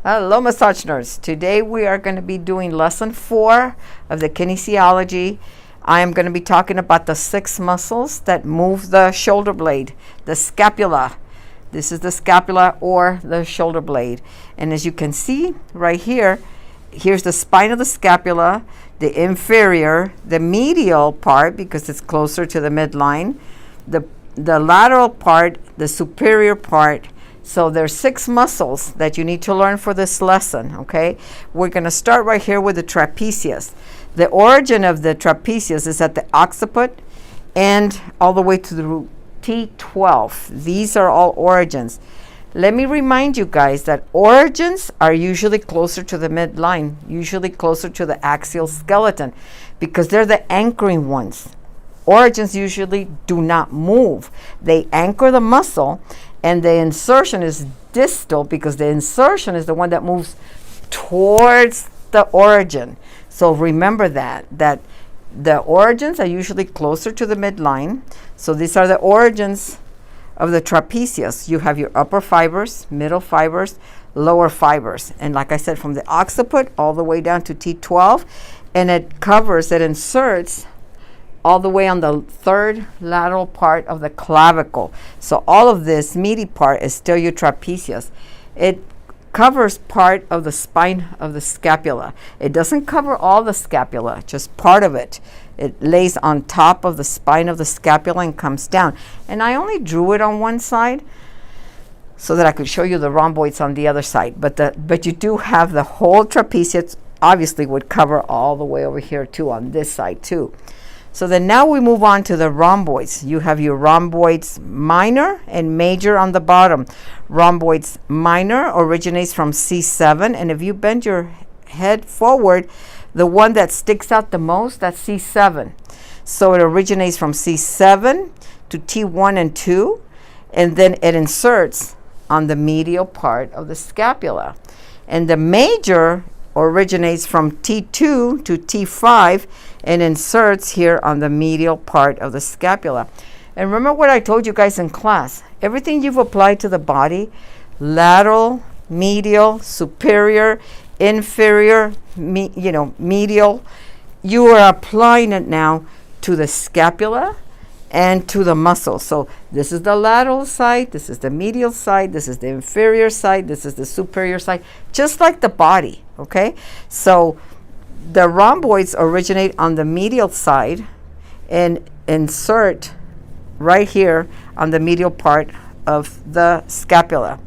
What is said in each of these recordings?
Hello, massage nerds. Today we are going to be doing lesson 4 of the kinesiology. I am going to be talking about the 6 muscles that move the shoulder blade, the scapula. This is the scapula or the shoulder blade. And as you can see right here, here's the spine of the scapula, the inferior, the medial part because it's closer to the midline, the lateral part, the superior part. So there's 6 muscles that you need to learn for this lesson, okay? We're going to start right here with the trapezius. The origin of the trapezius is at the occiput and all the way to the T12. These are all origins. Let me remind you guys that origins are usually closer to the midline, usually closer to the axial skeleton because they're the anchoring ones. Origins usually do not move. They anchor the muscle, and the insertion is distal because the insertion is the one that moves towards the origin. So remember that the origins are usually closer to the midline. So these are the origins of the trapezius. You have your upper fibers, middle fibers, lower fibers. And like I said, from the occiput all the way down to T12, and it inserts all the way on the third lateral part of the clavicle. So all of this meaty part is still your trapezius. It covers part of the spine of the scapula. It doesn't cover all the scapula, just part of it. It lays on top of the spine of the scapula and comes down. And I only drew it on one side so that I could show you the rhomboids on the other side. But you do have the whole trapezius, obviously would cover all the way over here too, on this side too. So then now we move on to the rhomboids. You have your rhomboids minor and major on the bottom. Rhomboids minor originates from C7, and if you bend your head forward, the one that sticks out the most, that's C7. So it originates from C7 to T1 and 2, and then it inserts on the medial part of the scapula. And the major originates from T2 to T5 and inserts here on the medial part of the scapula. And remember what I told you guys in class. Everything you've applied to the body, lateral, medial, superior, inferior, medial, you are applying it now to the scapula and to the muscle. So this is the lateral side, this is the medial side, this is the inferior side, this is the superior side, just like the body, okay? So the rhomboids originate on the medial side and insert right here on the medial part of the scapula.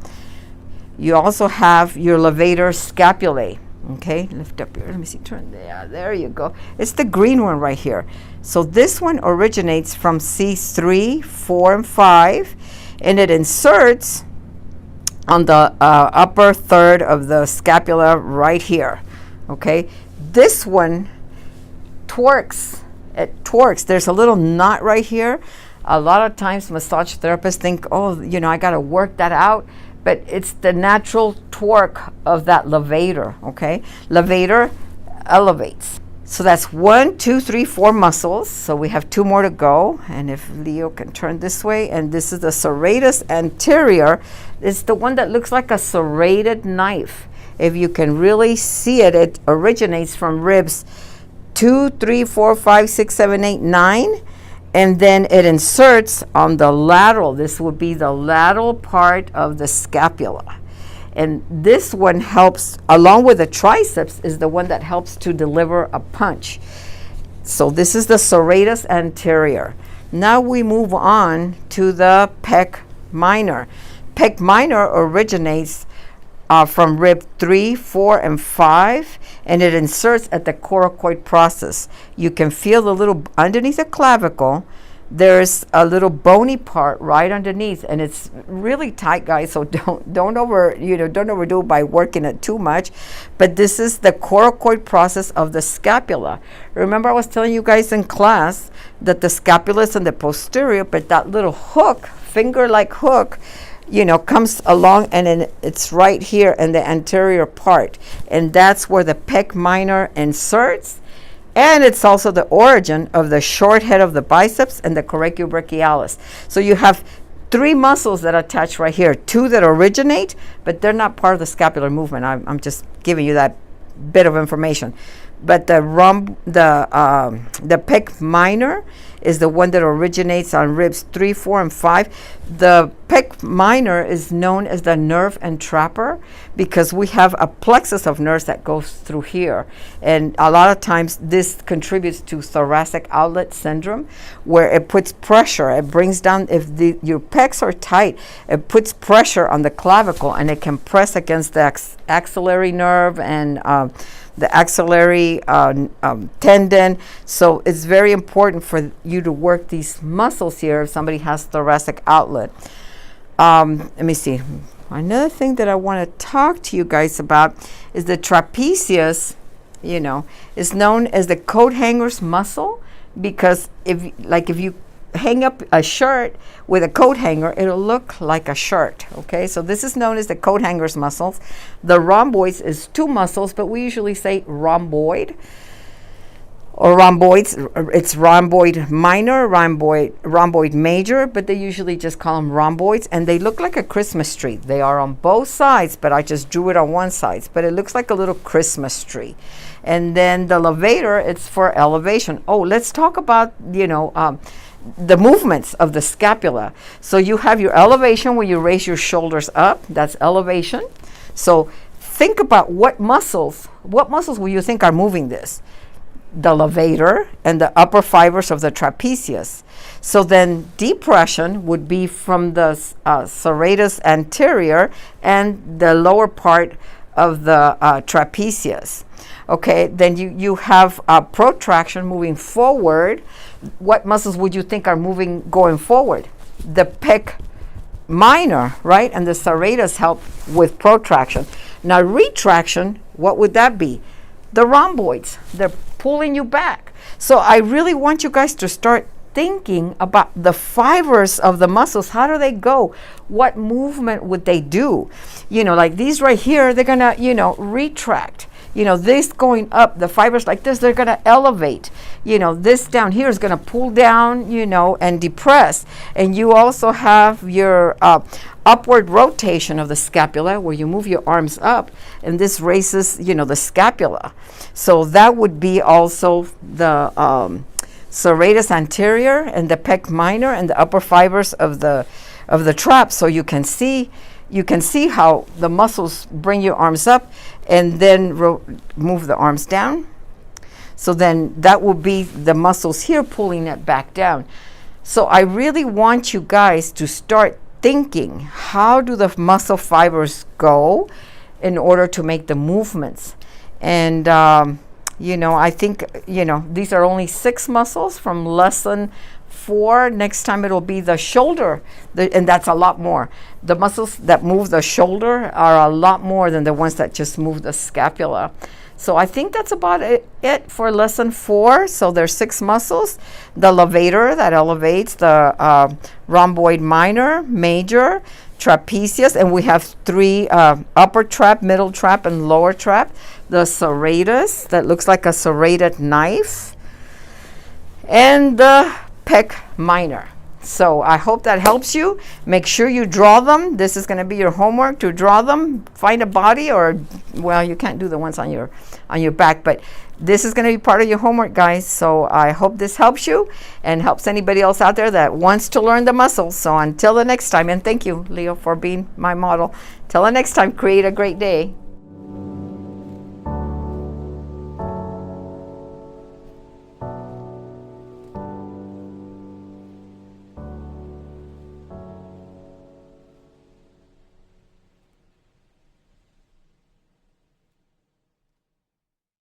You also have your levator scapulae. Okay, lift up here. Let me see. Turn there. There you go. It's the green one right here. So this one originates from C3, 4, and 5, and it inserts on the upper third of the scapula right here. Okay, this one twerks. It twerks. There's a little knot right here. A lot of times massage therapists think, oh, I got to work that out. But it's the natural torque of that levator, okay? Levator elevates. So that's 1, 2, 3, 4 muscles. So we have 2 more to go. And if Leo can turn this way, and this is the Serratus Anterior. It's the one that looks like a serrated knife. If you can really see it, it originates from ribs 2, 3, 4, 5, 6, 7, 8, 9. And then it inserts on the lateral. This would be the lateral part of the scapula. And this one helps, along with the triceps, is the one that helps to deliver a punch. So this is the serratus anterior. Now we move on to the pec minor. Pec minor originates from rib 3, 4, and 5, and it inserts at the coracoid process. You can feel the little, underneath the clavicle, there's a little bony part right underneath, and it's really tight, guys, so don't overdo it by working it too much. But this is the coracoid process of the scapula. Remember I was telling you guys in class that the scapula is in the posterior, but that little hook, finger-like hook, comes along, and then it's right here in the anterior part. And that's where the pec minor inserts. And it's also the origin of the short head of the biceps and the coracobrachialis. So you have three muscles that attach right here, two that originate, but they're not part of the scapular movement. I'm just giving you that bit of information. But the pec minor is the one that originates on ribs 3, 4, and 5. The pec minor is known as the nerve entrapper because we have a plexus of nerves that goes through here. And a lot of times this contributes to thoracic outlet syndrome, where it puts pressure. It brings down, if your pecs are tight, it puts pressure on the clavicle, and it can press against the axillary nerve and the axillary tendon. So it's very important for you to work these muscles here if somebody has thoracic outlet. Let me see. Another thing that I want to talk to you guys about is the trapezius, is known as the coat hanger's muscle, because if you hang up a shirt with a coat hanger, it'll look like a shirt. Okay, so this is known as the coat hanger's muscles. The rhomboids is two muscles, but we usually say rhomboid or rhomboids. It's rhomboid minor, rhomboid major, but they usually just call them rhomboids, and they look like a Christmas tree. They are on both sides, but I just drew it on one side, but it looks like a little Christmas tree. And then the levator, it's for elevation. Oh, let's talk about the movements of the scapula. So you have your elevation where you raise your shoulders up. That's elevation. So think about what muscles will you think are moving this? The levator and the upper fibers of the trapezius. So then depression would be from the serratus anterior and the lower part of the trapezius. Okay, then you have protraction moving forward. What muscles would you think are moving going forward? The pec minor, right? And the serratus help with protraction. Now retraction, what would that be? The rhomboids. They're pulling you back. So I really want you guys to start thinking about the fibers of the muscles. How do they go? What movement would they do? Like these right here, they're gonna, retract. This going up, the fibers like this, they're going to elevate. This down here is going to pull down, and depress. And you also have your upward rotation of the scapula, where you move your arms up, and this raises, the scapula. So that would be also the serratus anterior and the pec minor and the upper fibers of the trap. So you can see how the muscles bring your arms up and then move the arms down. So then that will be the muscles here pulling it back down. So I really want you guys to start thinking, how do the muscle fibers go in order to make the movements? And, I think, these are only 6 muscles from lesson 4. Next time it'll be the shoulder, and that's a lot more. The muscles that move the shoulder are a lot more than the ones that just move the scapula. So I think that's about it for lesson 4. So there's 6 muscles. The levator that elevates, the rhomboid minor, major, trapezius, and we have 3 upper trap, middle trap, and lower trap. The serratus that looks like a serrated knife, and the pec minor. So I hope that helps you. Make sure you draw them. This is going to be your homework, to draw them. Find a body, or you can't do the ones on your back, but this is going to be part of your homework, guys. So I hope this helps you and helps anybody else out there that wants to learn the muscles. So until the next time, and thank you, Leo, for being my model. Till the next time, create a great day.